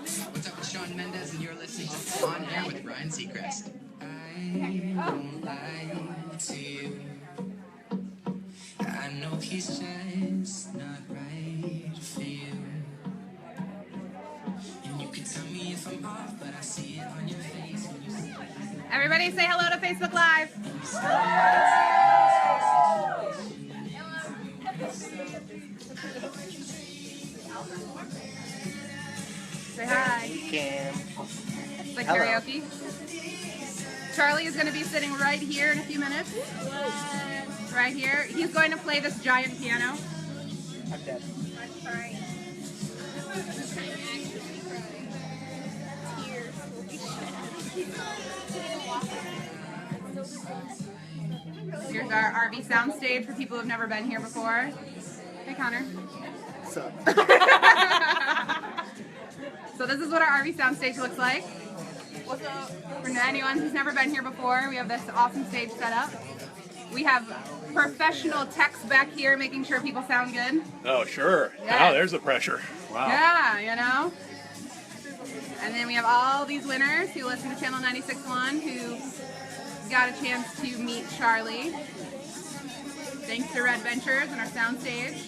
What's up, it's Sean Mendez, and you're listening to On Air with Ryan Seacrest. I won't lie to you. I know he's just not right for you. And you can tell me if I'm off, but I see it on your face when you see it. Everybody say hello to Facebook Live. Say hi. It's like karaoke. Charlie is going to be sitting right here in a few minutes. Right here. He's going to play this giant piano. I'm dead. Here's our RV Soundstage for people who have never been here before. Hey, Connor. What's up? So this is what our RV Soundstage looks like. What's up? For anyone who's never been here before, we have this awesome stage set up. We have professional techs back here making sure people sound good. Oh, sure. Yes. Now there's the pressure. Wow. Yeah, you know. And then we have all these winners who listen to Channel 96.1 who got a chance to meet Charlie. Thanks to Red Ventures and our Soundstage.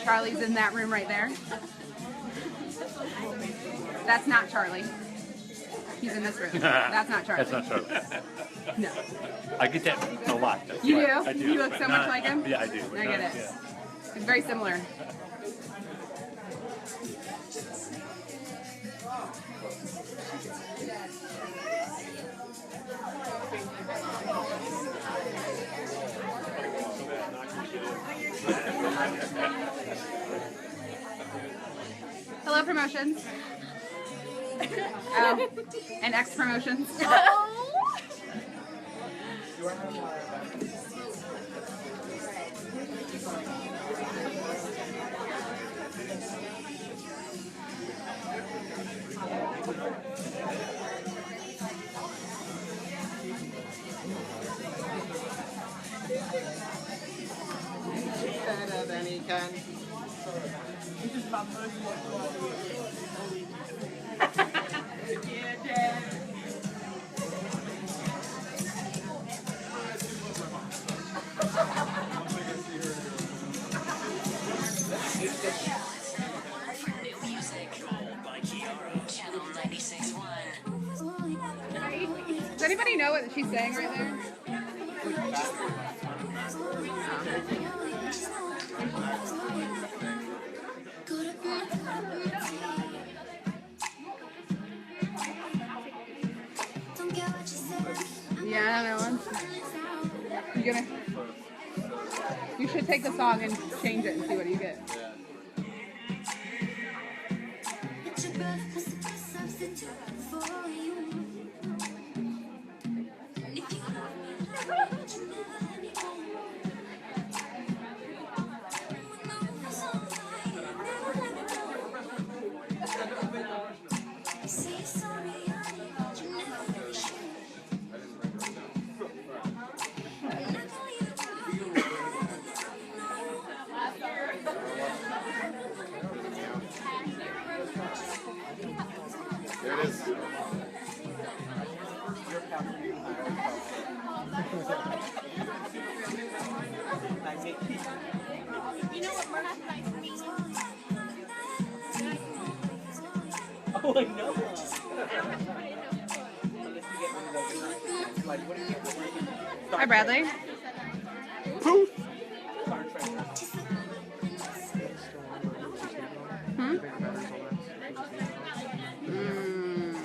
Charlie's in that room right there. That's not Charlie. He's in this room. That's not Charlie. That's not Charlie. No. I get that a lot. That's You why. do? I do. You look so much like him? Yeah, I do. I get it. Yeah. It's very similar. Hello, promotions. Oh, and X promotions. Better than he can. Does anybody know what she's saying right there? Yeah, I don't know. You should take the song and change it and see what you get. There it is. Oh, I know. Hi, Bradley. Puth. Hmm?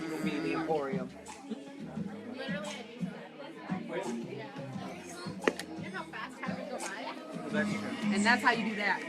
It'll be the Emporium. And that's how you do that.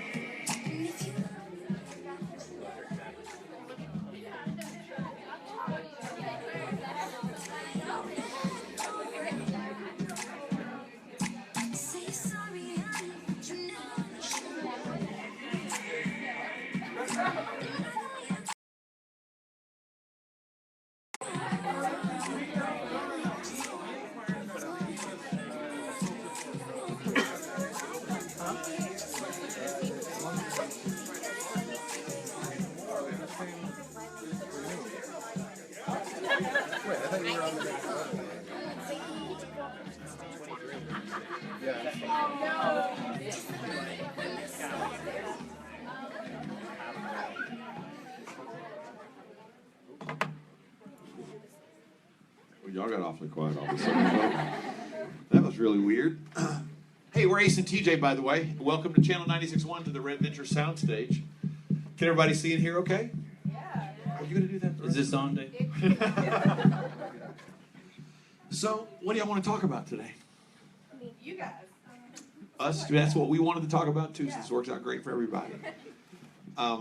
Well, y'all got awfully quiet all of a sudden. That was really weird. Hey, we're Ace and TJ, by the way. Welcome to Channel 96.1 to the Red Venture Soundstage. Can everybody see and hear okay? Yeah. Are you going to do that? Is this on, Dave? So, what do y'all want to talk about today? You guys. Us? That's what we wanted to talk about, too, since it works out great for everybody. I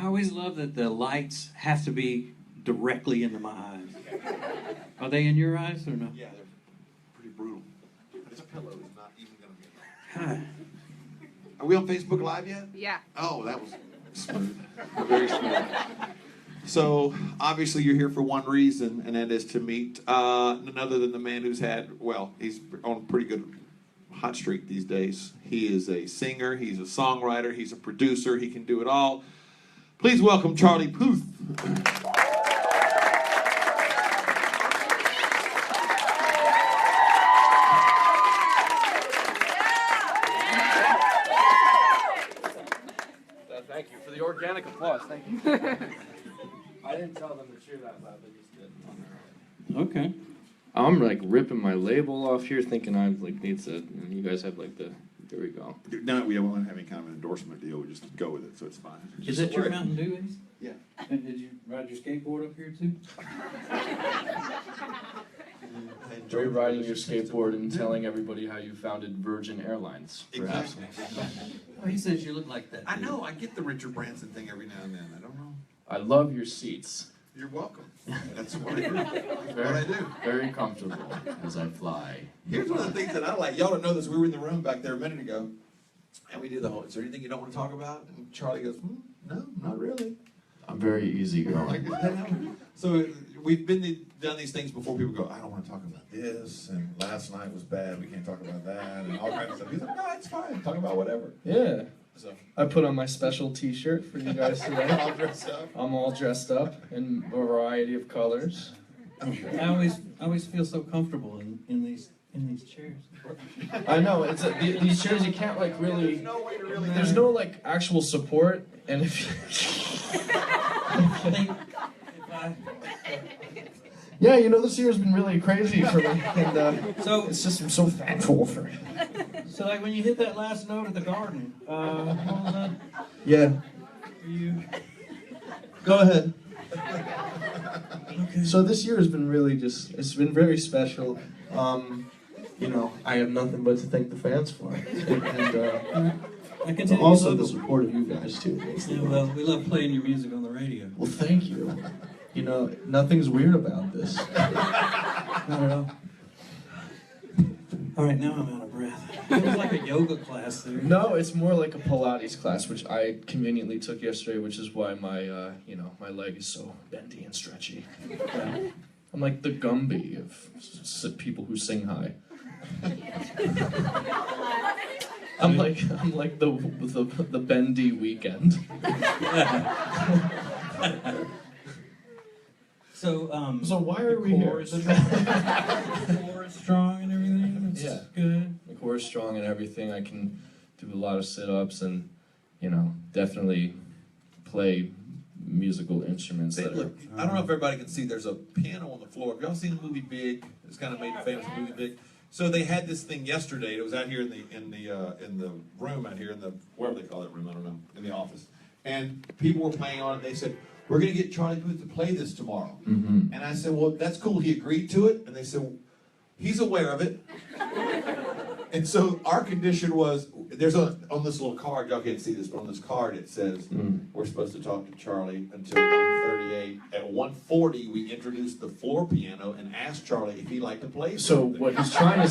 always love that the lights have to be directly into my eyes. Are they in your eyes or no? Yeah, they're pretty brutal. This pillow is not even going to be. Huh. Are we on Facebook Live yet? Yeah. Oh, that was smooth. Very smooth. So, obviously, you're here for one reason, and that is to meet none other than the man who's had, well, he's on a pretty good hot streak these days. He is a singer, he's a songwriter, he's a producer, he can do it all. Please welcome Charlie Puth. Thank you for the organic applause. Thank you. I didn't tell them to cheer that loud. They just did on their own. Okay. I'm like ripping my label off here, thinking I like needs to. And you guys have like the. There we go. No, we don't have any kind of an endorsement deal. We just go with it, so it's fine. Is that your Mountain Dew, Ace? Yeah. And did you ride your skateboard up here too? Enjoy riding your skateboard and telling everybody how you founded Virgin Airlines. Perhaps. Exactly. Oh, he says you look like that. I know, I get the Richard Branson thing every now and then. I don't know. I love your seats. You're welcome. That's what I do. That's what I do. Very comfortable as I fly. Here's one of the things that I like. Y'all don't know this. We were in the room back there a minute ago, and we did the whole, is there anything you don't want to talk about? And Charlie goes, no, not really. I'm very easygoing. So we've done these things before. People go, I don't want to talk about this, and last night was bad. We can't talk about that, and all kinds of stuff. He's like, no, it's fine. Talk about whatever. Yeah. So I put on my special t-shirt for you guys today. all dressed up. I'm all dressed up in a variety of colors. I always feel so comfortable in these chairs. I know, these chairs you can't like really, there's no like actual support, and if yeah, you know, this year's been really crazy for me, and So it's just, I'm so thankful for it. So like when you hit that last note at the garden, what was that Yeah, for you? go ahead. Okay. So this year has been really it's been very special. You know, I have nothing but to thank the fans for it. And I can tell you also love the it. support of you guys too. Yeah, well, we love playing your music on the radio. Well, thank you. You know, nothing's weird about this. Not at all. All right, now I'm out of breath. It was like a yoga class there. No, it's more like a Pilates class, which I conveniently took yesterday, which is why my, you know, my leg is so bendy and stretchy. I'm like the Gumby of people who sing high. I'm like the bendy weekend. So why are we here? The core is strong and everything. It's Yeah. good. The core is strong and everything. I can do a lot of sit-ups and, you know, definitely play musical instruments that Look, I don't know if everybody can see. There's a piano on the floor. Have y'all seen the movie Big? It's kind of made famous movie Big. So they had this thing yesterday. It was out here in the room out here in the whatever they call that room. I don't know, in the office. And people were playing on it. They said, we're going to get Charlie Puth to play this tomorrow. Mm-hmm. And I said, well, that's cool. He agreed to it. And they said, well, he's aware of it. And so our condition was, there's on this little card, y'all can't see this, but on this card it says, we're supposed to talk to Charlie until 1:38. At 1:40, we introduced the floor piano and asked Charlie if he'd like to play So something. what he's trying to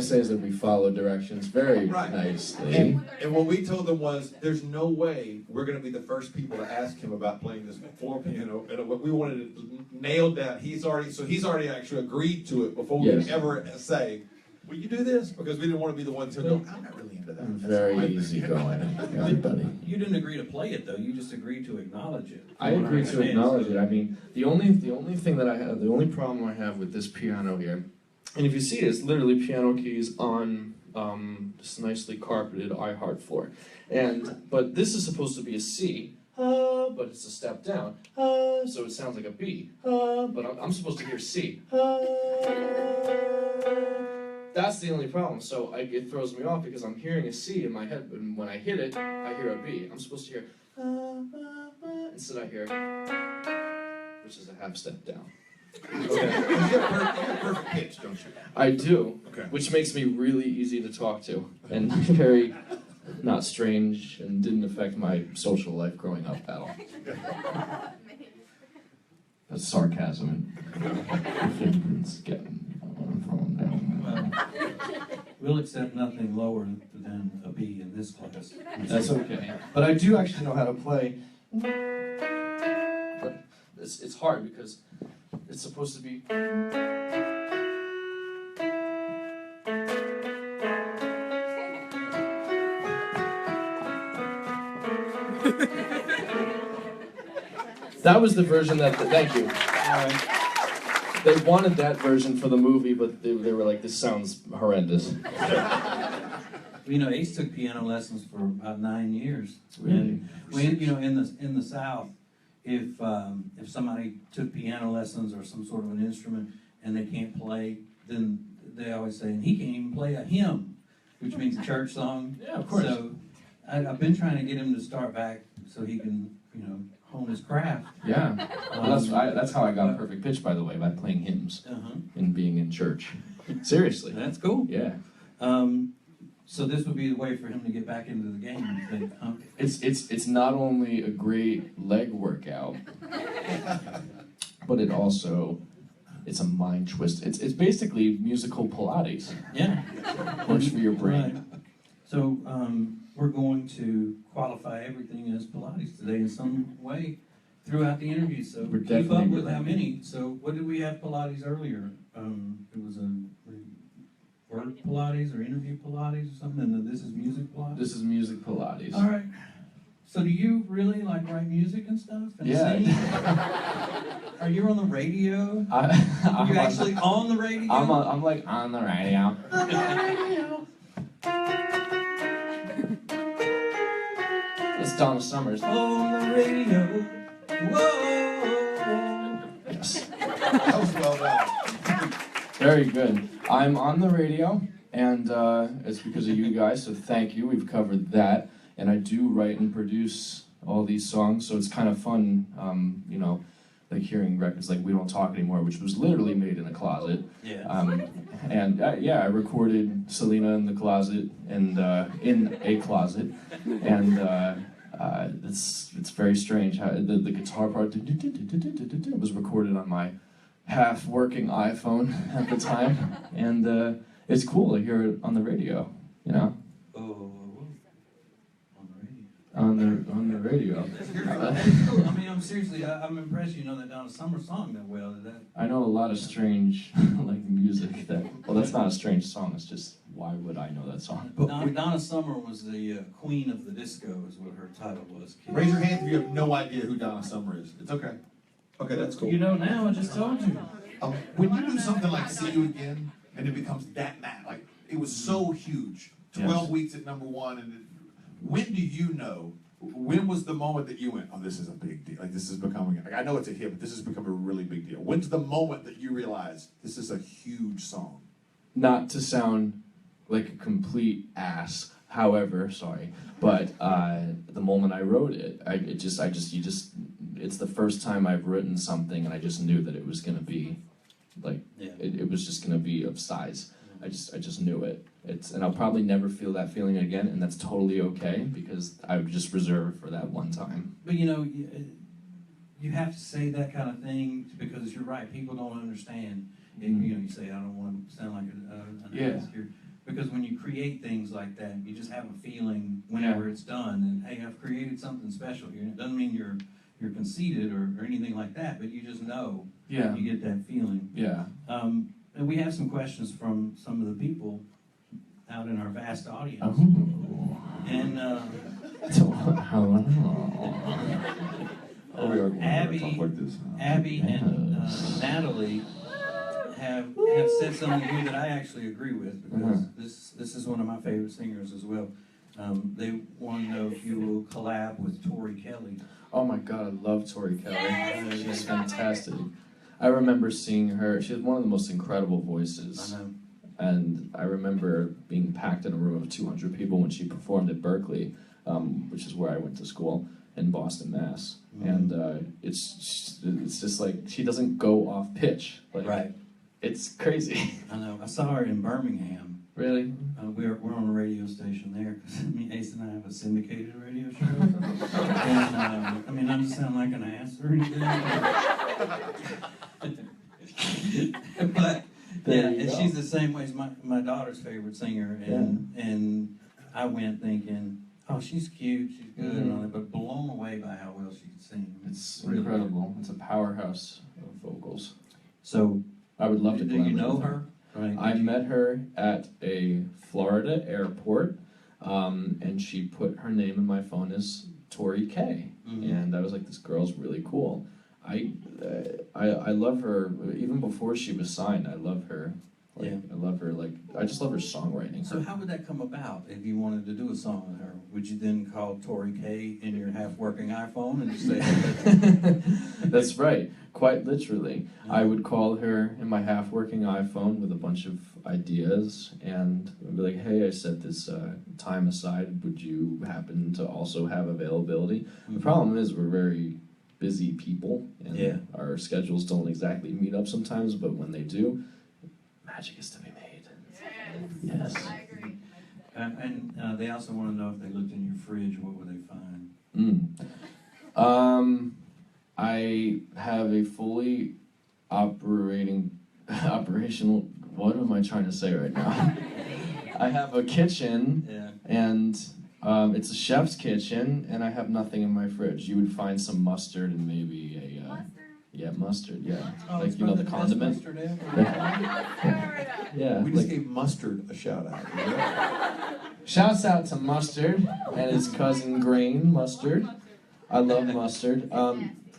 say is that we follow directions very Right. nicely. And what we told them was, there's no way we're going to be the first people to ask him about playing this floor piano. And what we wanted to nail down, he's already actually agreed to it before we Yes. could ever say, will you do this? Because we didn't want to be the ones who go, I'm not really into that. I'm That's very my thing." easygoing, everybody. You didn't agree to play it though. You just agreed to acknowledge it. I agree to acknowledge it. I mean, the only thing that I have, the only problem I have with this piano here And if you see it, it's literally piano keys on this nicely carpeted iHeart floor. But this is supposed to be a C, but it's a step down, so it sounds like a B, but I'm supposed to hear C. That's the only problem. So it throws me off because I'm hearing a C in my head, but when I hit it, I hear a B. I'm supposed to hear instead I hear, which is a half step down. Okay. You have perfect pitch, don't you? I do, Okay. which makes me really easy to talk to and very not strange and didn't affect my social life growing up at all. That's sarcasm. Fingerprints getting thrown down. Well, we'll accept nothing lower than a B in this class. That's okay. But I do actually know how to play. But it's hard because it's supposed to be. That was the version that. Thank you. They wanted that version for the movie, but they were like, "This sounds horrendous." You know, Ace took piano lessons for about 9 years. Really? And when, you know, in the South, if somebody took piano lessons or some sort of an instrument and they can't play, then they always say, and he can't even play a hymn, which means a church song. Yeah, of course. So I've been trying to get him to start back so he can, you know, hone his craft. Yeah. Well, that's how I got perfect pitch, by the way, by playing hymns and being in church. Seriously. That's cool. Yeah. So this would be the way for him to get back into the game, you think, huh? It's not only a great leg workout, but it's a mind twist. It's basically musical Pilates. Yeah. Works for your brain. Right. So we're going to qualify everything as Pilates today in some way throughout the interview. So We're keep definitely up with ready. how many. So what did we have Pilates earlier? It was a word Pilates or interview Pilates or something, and then this is music Pilates? This is music Pilates. All right. So do you really like write music and stuff? And Yeah. sing? Are you on the radio? Are I'm you actually on the radio? I'm like on the radio. It's Donna Summers. On the radio. Whoa. Yes. That was well done. Very good. I'm on the radio, and it's because of you guys, so thank you. We've covered that. And I do write and produce all these songs, so it's kind of fun, you know, like hearing records like We Don't Talk Anymore, which was literally made in a closet. Yeah. I recorded Selena in the closet and in a closet, and it's very strange how the guitar part was recorded on my half-working iPhone at the time, and it's cool to hear it on the radio, you know. On the radio. I mean, I'm seriously, I'm impressed you know that Donna Summer song that well. I know a lot of strange like music well, that's not a strange song. It's just why would I know that song? Donna Summer was the queen of the disco, is what her title was. Raise your hand if you have no idea who Donna Summer is. It's okay. Okay, that's cool. You know now. I just told you. When you do something like See You Again, and it becomes that like it was so huge, 12 weeks at #1, and when do you know? When was the moment that you went, oh, this is a big deal? Like this is becoming. Like, I know it's a hit, but this has become a really big deal. When's the moment that you realize this is a huge song? Not to sound like a complete ass, however, sorry, but the moment I wrote it, it's the first time I've written something, and I just knew that it was gonna be, like, it was just gonna be of size. I just knew it. And I'll probably never feel that feeling again, and that's totally okay because I would just reserve it for that one time. But you know, you have to say that kind of thing because you're right. People don't understand. And, you know, you say I don't want to sound like an ass here. Because when you create things like that, you just have a feeling whenever it's done, and hey, I've created something special here. It doesn't mean you're conceited or anything like that, but you just know. Yeah. You get that feeling. Yeah. And we have some questions from some of the people out in our vast audience. Oh. And Abby and Natalie have said something here that I actually agree with, because this is one of my favorite singers as well. They want to know if you will collab with Tori Kelly. Oh my God, I love Tori Kelly. She's fantastic. I remember seeing her. She has one of the most incredible voices. I know. And I remember being packed in a room of 200 people when she performed at Berkeley, which is where I went to school in Boston, Mass. And it's just like she doesn't go off pitch. Like, Right. It's crazy. I know. I saw her in Birmingham. Really? We're on a radio station there, because Ace and I have a syndicated radio show. And I mean, I don't sound like an ass or anything. But yeah, and she's the same way as my daughter's favorite singer, and I went thinking, oh, she's cute, she's good, and all that, but blown away by how well she can sing. It's really incredible. It's a powerhouse of vocals. So I would love to. Do you know her? Right. I met her at a Florida airport, and she put her name in my phone as Tori K. And I was like, this girl's really cool. I love her even before she was signed. I love her. Like, Yeah. I love her. Like, I just love her songwriting. So how would that come about if you wanted to do a song with her? Would you then call Tori K in your half-working iPhone and say, That's right, quite literally. I would call her in my half-working iPhone with a bunch of ideas, and I'd be like, hey, I set this time aside. Would you happen to also have availability? The problem is we're very busy people, and our schedules don't exactly meet up sometimes, but when they do, magic is to be made. Yes. I agree. and they also want to know if they looked in your fridge, what would they find? I have a fully operational, what am I trying to say right now? I have a kitchen, and it's a chef's kitchen, and I have nothing in my fridge. You would find some mustard and maybe a... mustard, Oh, like, you know, the condiment? Yeah. We just gave mustard a shout out. Shouts out to Mustard and his cousin Grain Mustard. I love mustard.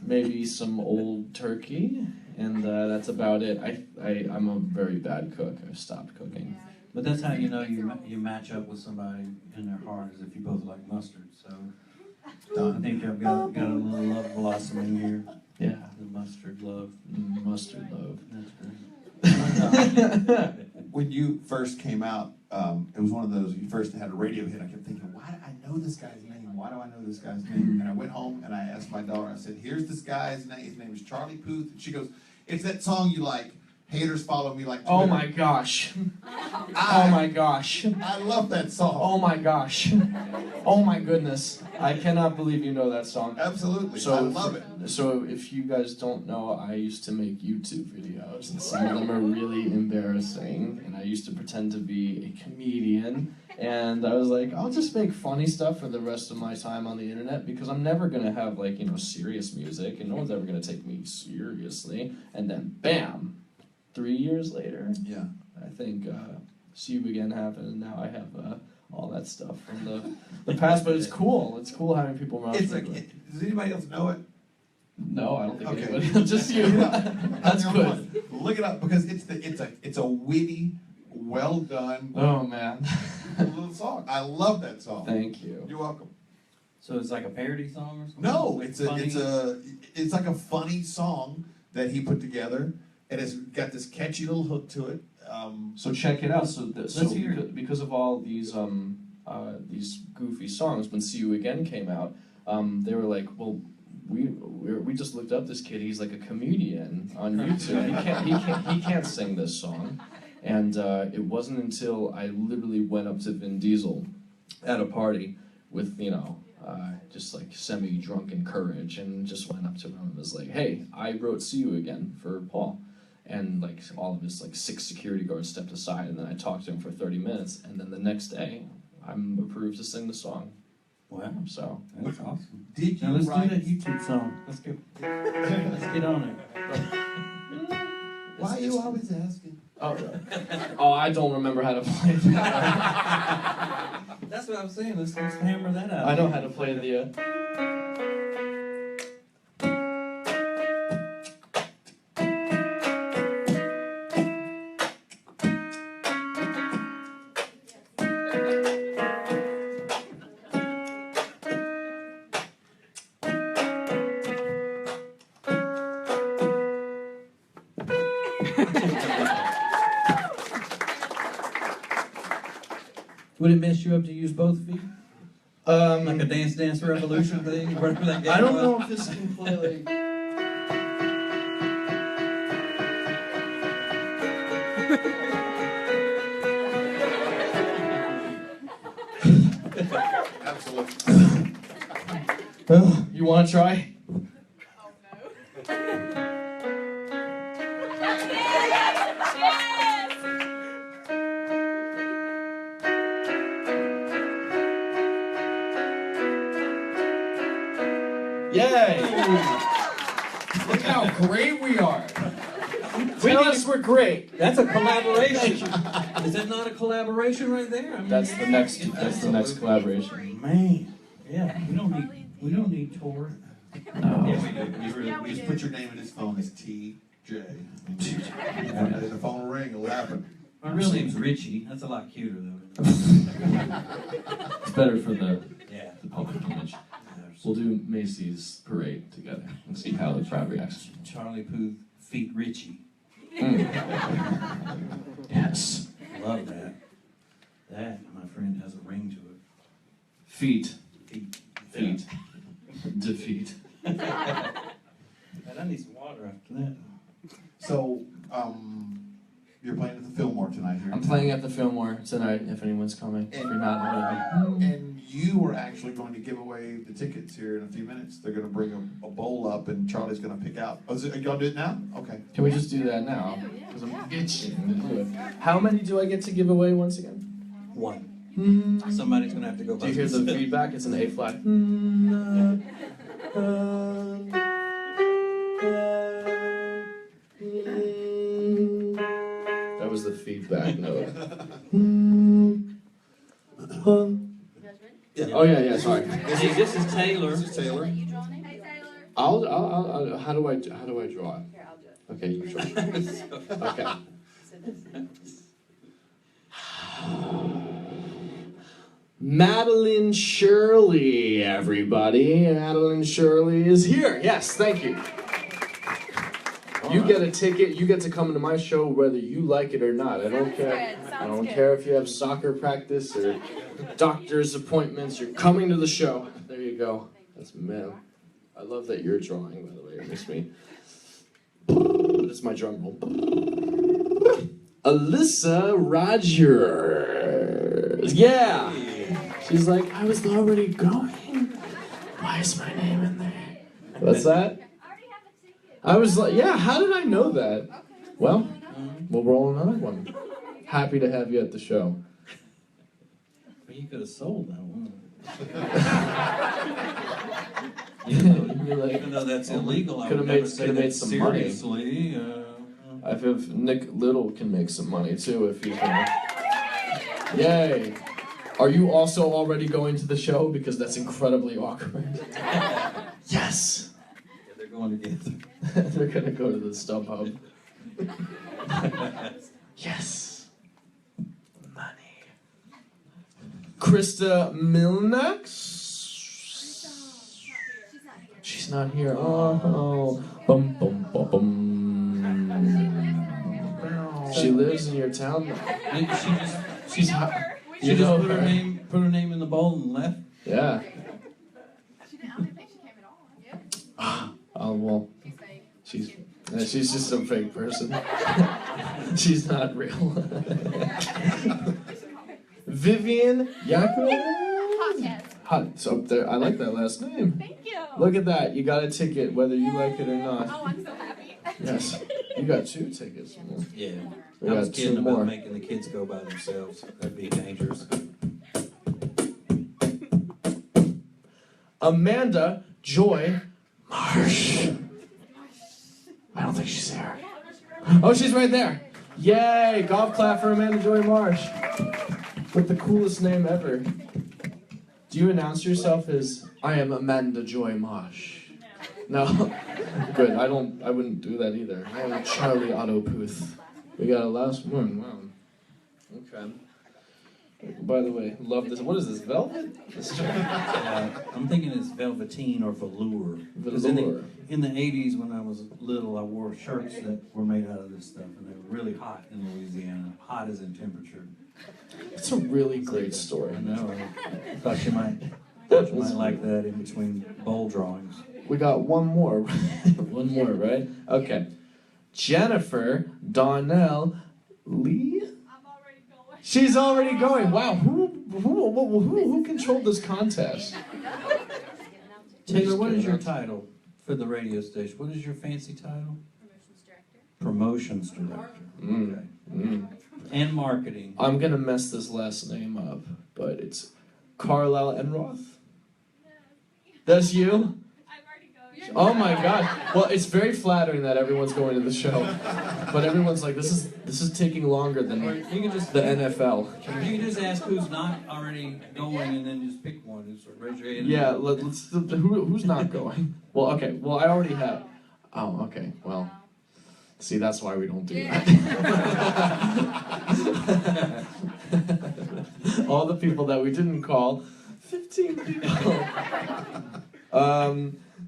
Maybe some old turkey, and that's about it. I'm a very bad cook. I've stopped cooking. But that's how you know you match up with somebody in their heart, is if you both like mustard. So I think I've got a little love blossoming here. Yeah. The mustard love. Mustard love. That's great. When you first came out, it was one of those, you first had a radio hit, I kept thinking, why do I know this guy's name? Why do I know this guy's name? And I went home and I asked my daughter, I said, here's this guy's name. His name is Charlie Puth. And she goes, it's that song you like, Haters Follow Me Like Twitter. Oh my gosh. Oh my gosh. I love that song. Oh my gosh. Oh my goodness. I cannot believe you know that song. Absolutely. So I love it. So if you guys don't know, I used to make YouTube videos, and some of them are really embarrassing, and I used to pretend to be a comedian, and I was like, I'll just make funny stuff for the rest of my time on the internet, because I'm never going to have, like, you know, serious music, and no one's ever going to take me seriously. And then, bam, 3 years later, I think See You Again happened, and now I have all that stuff from the past. But it's cool. It's cool having people around. It's like, does anybody else know it? No, I don't think Okay. anybody. Just you. That's good. Look it up, because it's a witty, well done Oh man. little song. I love that song. Thank you. You're welcome. So it's like a parody song or something? No, it's like a funny song that he put together, and it's got this catchy little hook to it. So check it out. So hear it. because of all these goofy songs, when See You Again came out, they were like, well, we just looked up this kid. He's like a comedian on YouTube. He can't sing this song. And it wasn't until I literally went up to Vin Diesel at a party with, you know, just like semi-drunken courage, and just went up to him and was like, hey, I wrote See You Again for Paul. And like all of his like 6 security guards stepped aside, and then I talked to him for 30 minutes, and then the next day I'm approved to sing the song. Wow. So That's awesome. Did you Now let's write? do that YouTube song. Let's get on it. Why are you always asking? oh, I don't remember how to play that. That's what I'm saying. Let's hammer that out. I know how to play the Would it mess you up to use both feet? Like a Dance Dance Revolution thing? Whatever that game I don't was? know if this can play like. Absolutely. You want to try? Yay! Look how great we are. Tell us we're great. That's a collaboration. Is that not a collaboration right there? I mean, That's the next collaboration. Man, yeah, we don't need Tor. Yeah, we do. You just put your name in his phone as TJ. And the phone will ring, it'll happen. My real name's Richie. That's a lot cuter though. It's better for the Yeah. public image. We'll do Macy's parade together and see how the crowd reacts. Charlie Puth, Feet Richie. Yes. Love that. That, my friend, has a ring to it. Feet. Feet. Defeat. And I need some water after that. So, you're playing at the Fillmore tonight here. I'm playing at the Fillmore tonight if anyone's coming. If you're not, I'm gonna And you were actually going to give away the tickets here in a few minutes. They're going to bring a bowl up, and Charlie's going to pick out. Oh, are you going to do it now? Okay. be. Can we just do that now? Because I'm itching to do it. How many do I get to give away once again? One. Somebody's gonna have to go. Do you hear the feedback? It's an A flat. That was the feedback note. Oh yeah, sorry. This is Taylor. This is Taylor. I'll how do I draw it? Okay, you draw it. Okay. Madeline Shirley, everybody. Madeline Shirley is here. Yes, thank you. You get a ticket. You get to come to my show whether you like it or not. I don't care. I don't care if you have soccer practice or doctor's appointments. You're coming to the show. There you go. That's man. I love that you're drawing, by the way. It makes me. That's my drum roll. Alyssa Rogers. Yeah. She's like, I was already going. Why is my name in there? What's that? I was like, yeah, how did I know that? Well, we'll roll another one. Happy to have you at the show. But you could have sold that one. Even though that's illegal, I would never say that some money. seriously. I feel if Nick Little can make some money too, if he can. Yay! Are you also already going to the show? Because that's incredibly awkward. Yes! Yeah, they're going together. They're gonna go to the StubHub. Yes! Money. Krista Milnax? She's not here. Oh. Bum, bum, bum, bum. She lives in your town. Maybe She's hot. she just put her name in the bowl and left. Yeah. She didn't, I don't think she came at all. Oh well. She's fake. She's just some fake person. She's not real. Vivian Yaakov. Hot. It's up there. I like that last name. Thank you. Look at that. You got a ticket, whether you like it or not. Oh, I'm so happy. Yes. You got 2 tickets. Yeah. We I was got kidding 2 about more. making the kids go by themselves. That'd be dangerous. Amanda Joy Marsh. I don't think she's there. Oh, she's right there. Yay! Golf clap for Amanda Joy Marsh. With the coolest name ever. Do you announce yourself as I am Amanda Joy Marsh? No. Good. I wouldn't do that either. I am Charlie Otto Puth. We got a last one. Wow. Okay. by the way. Love this. What is this, velvet? I'm thinking it's velveteen or velour. 'Cause Velour. In the 80s, when I was little, I wore shirts that were made out of this stuff, and they were really hot in Louisiana. Hot as in temperature. It's a really great story. I know. I thought you might like that in between bowl drawings. We got one more. One more, right? Okay. Jennifer Donnell Lee? She's already going. Wow, who controlled this contest? Taylor, what is your title for the radio station? What is your fancy title? Promotions director. Okay. And marketing. I'm gonna mess this last name up, but it's Carlisle Enroth. That's you? Oh my God! Well, it's very flattering that everyone's going to the show, but everyone's like, "This is taking longer than You can just the NFL." You can just ask who's not already going, and then just pick one. Just raise your hand. Yeah, let's. Who's not going? Well, okay. Well, I already have. Oh, okay. Well, see, that's why we don't do that. All the people that we didn't call, 15 people.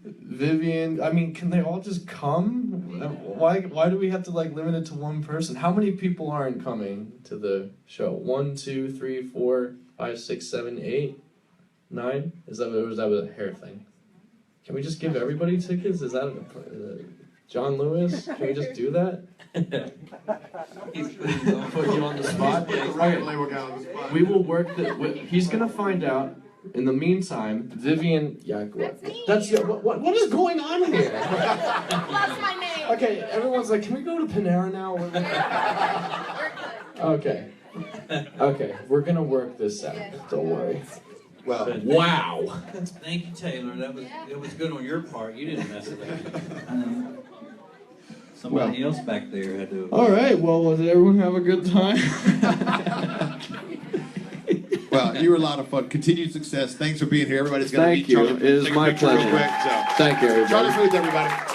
Vivian, I mean, can they all just come? Why do we have to like limit it to one person? How many people aren't coming to the show? 1, 2, 3, 4, 5, 6, 7, 8, 9? Is that a hair thing? Can we just give everybody tickets? Is that John Lewis? Can we just do that? Put you on the spot. We will work he's gonna find out. In the meantime, Vivian, that's what is going on here? That's my name. Okay, everyone's like, can we go to Panera now? Okay, we're gonna work this out. Don't worry. Well, wow. Thank you, Taylor. It was good on your part. You didn't mess it up. Somebody else back there had to. All right. Well, did everyone have a good time? well, you were a lot of fun. Continued success. Thanks for being here. Everybody's going to meet you. Charlie. It is Take a my picture real pleasure. quick, so. Thank you, everybody. Charlie Puth, everybody.